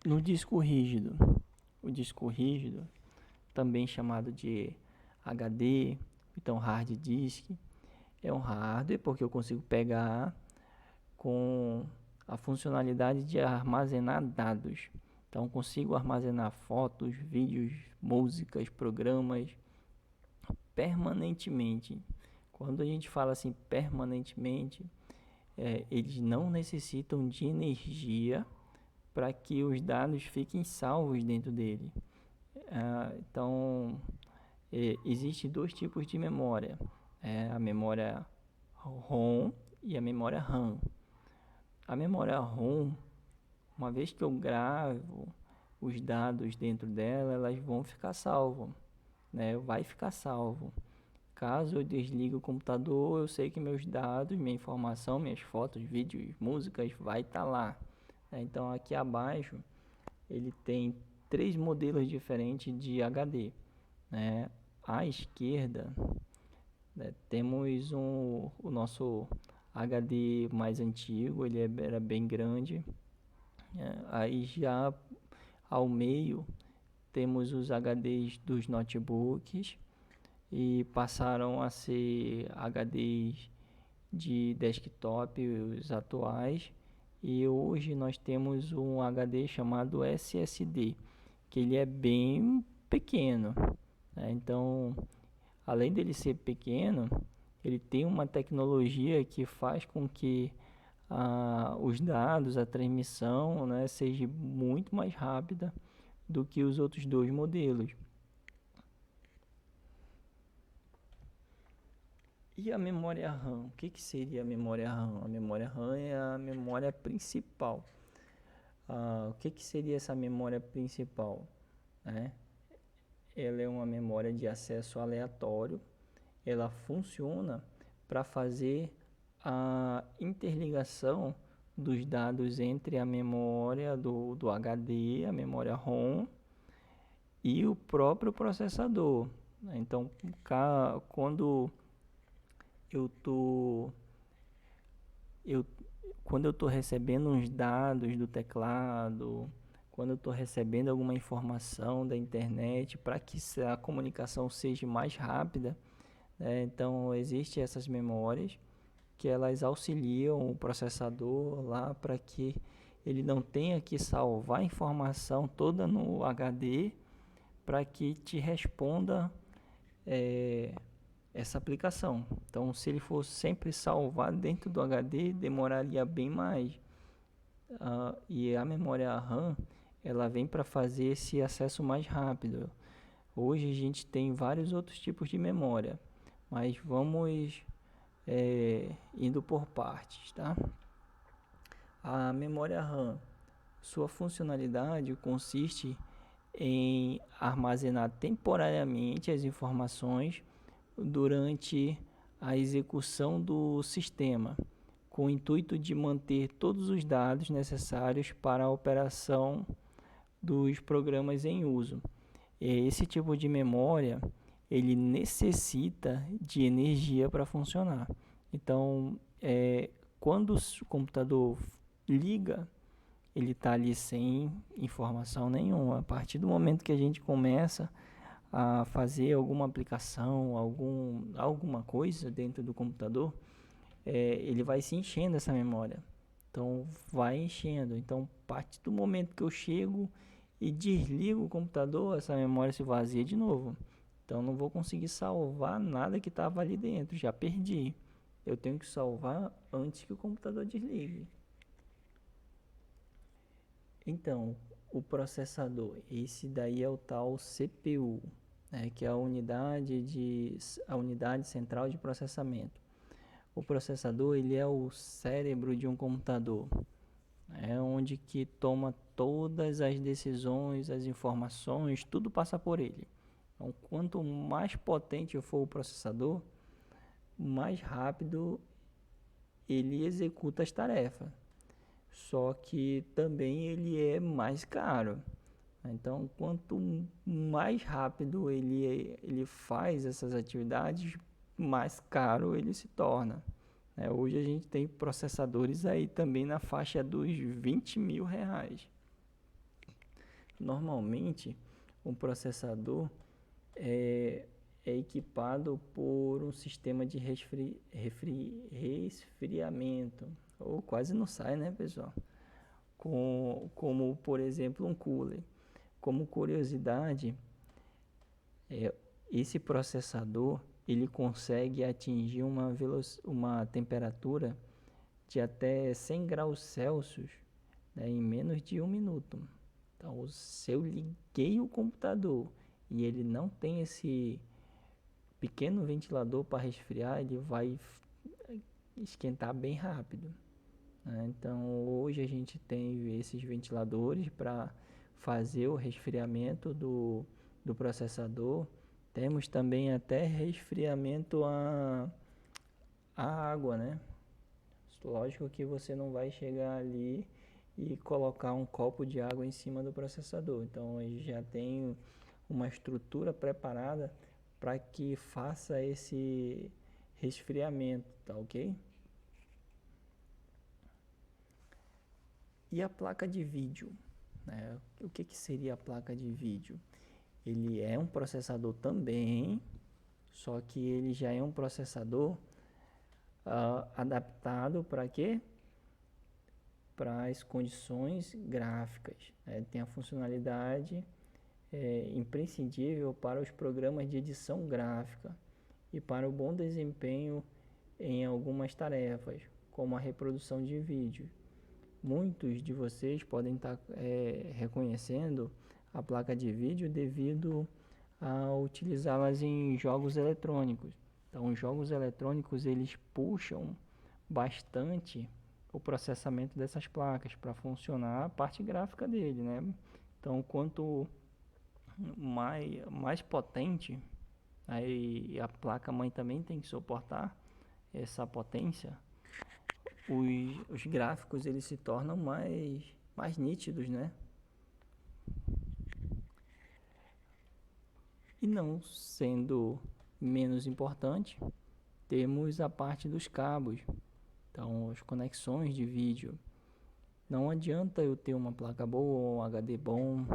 No disco rígido, o disco rígido, também chamado de HD, então hard disk, é um hardware porque eu consigo pegar com a funcionalidade de armazenar dados. Então consigo armazenar fotos, vídeos, músicas, programas permanentemente. Quando a gente fala assim permanentemente, eles não necessitam de energia para que os dados fiquem salvos dentro dele. Então, existem dois tipos de memória: a memória ROM e a memória RAM. A memória ROM, uma vez que eu gravo os dados dentro dela, elas vão ficar salvas, né? Vai ficar salvo. Caso eu desligue o computador, eu sei que meus dados, minha informação, minhas fotos, vídeos, músicas, vai estar lá. Então aqui abaixo ele tem três modelos diferentes de HD, né? À esquerda, né, temos o nosso HD mais antigo, ele era bem grande. Aí já ao meio temos os HDs dos notebooks e passaram a ser HDs de desktop, os atuais. E hoje nós temos um HD chamado SSD, que ele é bem pequeno, né? Então, além dele ser pequeno, ele tem uma tecnologia que faz com que os dados, a transmissão, né, seja muito mais rápida do que os outros dois modelos. E a memória RAM? O que seria a memória RAM? A memória RAM é a memória principal. O que seria essa memória principal? Né? Ela é uma memória de acesso aleatório. Ela funciona para fazer a interligação dos dados entre a memória do HD, a memória ROM e o próprio processador. Então, quando eu tô eu quando eu estou recebendo uns dados do teclado, quando eu estou recebendo alguma informação da internet, para que a comunicação seja mais rápida, né? Então existem essas memórias que elas auxiliam o processador lá para que ele não tenha que salvar a informação toda no HD para que te responda essa aplicação. Então, se ele fosse sempre salvar dentro do HD, demoraria bem mais. E a memória RAM, ela vem para fazer esse acesso mais rápido. Hoje a gente tem vários outros tipos de memória, mas vamos indo por partes, tá? A memória RAM, sua funcionalidade consiste em armazenar temporariamente as informações durante a execução do sistema, com o intuito de manter todos os dados necessários para a operação dos programas em uso. Esse tipo de memória, ele necessita de energia para funcionar. Então, quando o computador liga, ele está ali sem informação nenhuma. A partir do momento que a gente começa a fazer alguma aplicação, alguma coisa dentro do computador, ele vai se enchendo essa memória. Então vai enchendo. Então, a partir do momento que eu chego e desligo o computador, essa memória se vazia de novo. Então não vou conseguir salvar nada que estava ali dentro, já perdi. Eu tenho que salvar antes que o computador desligue. Então, o processador, esse daí é o tal CPU, né, que é a unidade central de processamento. O processador, ele é o cérebro de um computador, é onde que toma todas as decisões, as informações, tudo passa por ele. Então, quanto mais potente for o processador, mais rápido ele executa as tarefas. Só que também ele é mais caro. Então, quanto mais rápido ele faz essas atividades, mais caro ele se torna. Hoje a gente tem processadores aí também na faixa dos R$ 20 mil. normalmente um processador é equipado por um sistema de resfriamento, ou quase não sai, né, pessoal? Como, por exemplo, um cooler. Como curiosidade, esse processador ele consegue atingir uma temperatura de até 100 graus Celsius, né, em menos de 1 minuto. Então, se eu liguei o computador e ele não tem esse pequeno ventilador para resfriar, ele vai esquentar bem rápido, né? Então, hoje a gente tem esses ventiladores para fazer o resfriamento do processador. Temos também até resfriamento a água, né? Lógico que você não vai chegar ali e colocar um copo de água em cima do processador. Então, ele já tem uma estrutura preparada para que faça esse resfriamento, tá ok? E a placa de vídeo, né? O que seria a placa de vídeo? Ele é um processador também, só que ele já é um processador adaptado para quê? Para as condições gráficas, né? Tem a funcionalidade imprescindível para os programas de edição gráfica e para o bom desempenho em algumas tarefas, como a reprodução de vídeo. Muitos de vocês podem estar reconhecendo a placa de vídeo devido a utilizá-las em jogos eletrônicos. Então, os jogos eletrônicos eles puxam bastante o processamento dessas placas para funcionar a parte gráfica dele, né? Então, quanto mais potente, aí a placa mãe também tem que suportar essa potência. Os gráficos eles se tornam mais nítidos, né? E não sendo menos importante, temos a parte dos cabos. Então, as conexões de vídeo. Não adianta eu ter uma placa boa, um HD bom,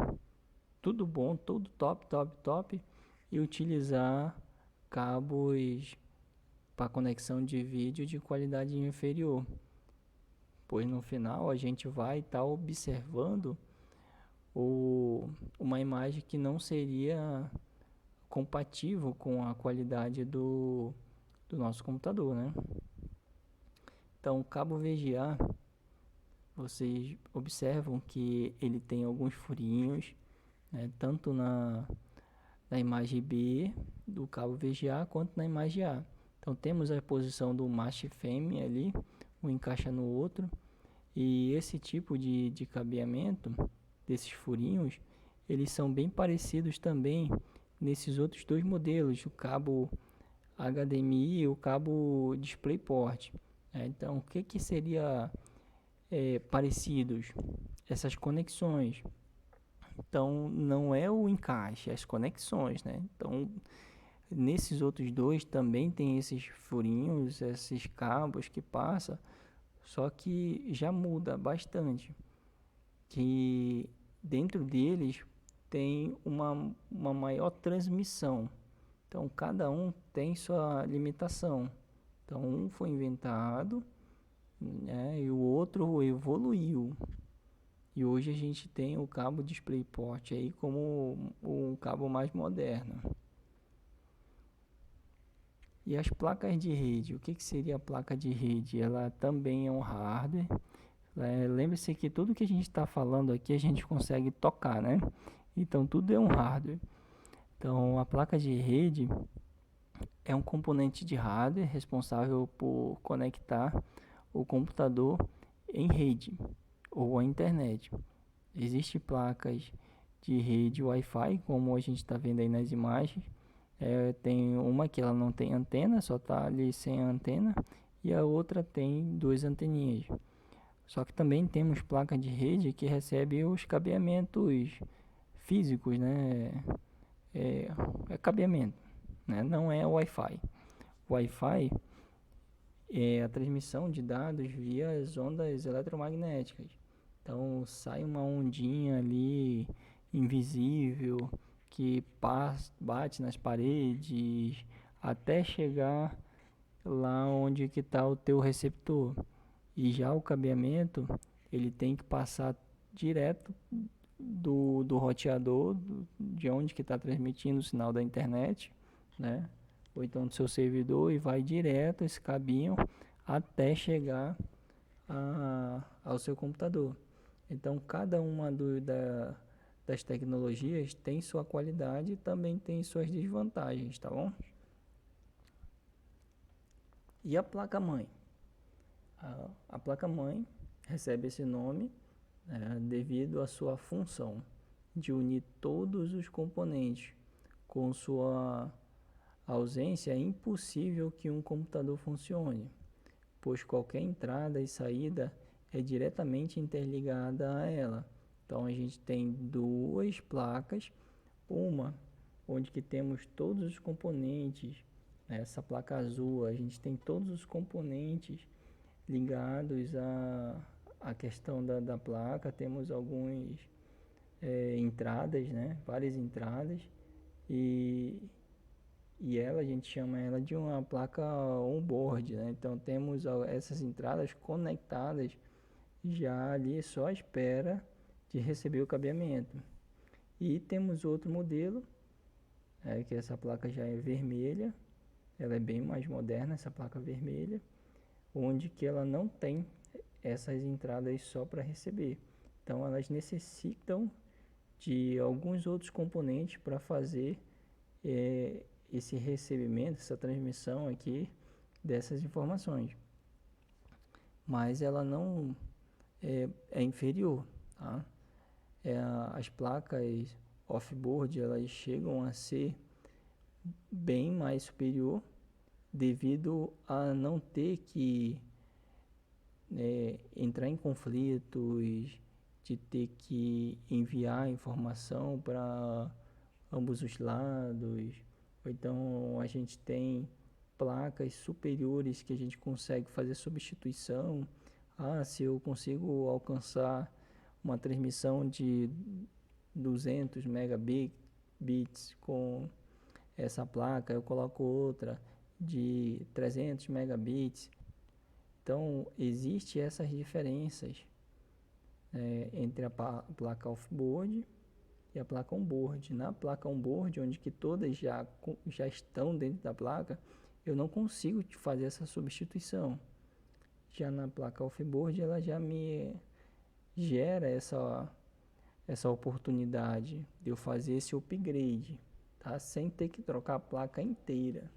tudo bom, tudo top, top, top, e utilizar cabos para conexão de vídeo de qualidade inferior. Pois no final a gente vai estar observando uma imagem que não seria compatível com a qualidade do nosso computador, né? Então, o cabo VGA, vocês observam que ele tem alguns furinhos, né? Tanto na imagem B do cabo VGA quanto na imagem A. Então, temos a posição do macho e fêmea ali, um encaixa no outro, e esse tipo de cabeamento desses furinhos, eles são bem parecidos também nesses outros dois modelos, o cabo HDMI e o cabo DisplayPort. Então, o que seria parecidos? Essas conexões. Então, não é o encaixe, é as conexões, né? Então, nesses outros dois também tem esses furinhos, esses cabos que passa, só que já muda bastante. Que dentro deles tem uma maior transmissão. Então, cada um tem sua limitação. Então, um foi inventado, né, e o outro evoluiu. E hoje a gente tem o cabo DisplayPort aí como um cabo mais moderno. E as placas de rede, o que seria a placa de rede? Ela também é um hardware. Lembre-se que tudo que a gente está falando aqui a gente consegue tocar, né? Então tudo é um hardware. Então a placa de rede é um componente de hardware responsável por conectar o computador em rede ou à internet. Existem placas de rede Wi-Fi, como a gente está vendo aí nas imagens. Tem uma que ela não tem antena, só está ali sem antena, e a outra tem duas anteninhas. Só que também temos placa de rede que recebe os cabeamentos físicos, né? É cabeamento, né? Não é Wi-Fi. Wi-Fi é a transmissão de dados via as ondas eletromagnéticas. Então sai uma ondinha ali invisível que bate nas paredes até chegar lá onde que está o teu receptor. E já o cabeamento, ele tem que passar direto do roteador, de onde que está transmitindo o sinal da internet, né? Ou então do seu servidor, e vai direto esse cabinho até chegar ao seu computador. Então, cada uma das tecnologias tem sua qualidade e também tem suas desvantagens, tá bom? E a placa-mãe? A placa-mãe recebe esse nome, né, devido à sua função de unir todos os componentes. Com sua ausência, é impossível que um computador funcione, pois qualquer entrada e saída é diretamente interligada a ela. Então a gente tem duas placas, uma onde que temos todos os componentes, essa placa azul, a gente tem todos os componentes ligados à questão da placa, temos algumas entradas, né? Várias entradas, e, a gente chama ela de uma placa on-board, né? Então temos essas entradas conectadas já ali só à espera de receber o cabeamento. E temos outro modelo, que essa placa já é vermelha, ela é bem mais moderna, essa placa vermelha, onde que ela não tem essas entradas só para receber. Então elas necessitam de alguns outros componentes para fazer esse recebimento, essa transmissão aqui dessas informações. Mas ela não é inferior, tá? As placas off-board, elas chegam a ser bem mais superior devido a não ter que entrar em conflitos, de ter que enviar informação para ambos os lados, ou então a gente tem placas superiores que a gente consegue fazer substituição. Se eu consigo alcançar uma transmissão de 200 megabits com essa placa, eu coloco outra de 300 megabits. Então, existem essas diferenças entre a placa off-board e a placa on-board. Na placa on-board, onde que todas já estão dentro da placa, eu não consigo fazer essa substituição. Já na placa off-board, ela já me gera essa oportunidade de eu fazer esse upgrade, tá? Sem ter que trocar a placa inteira.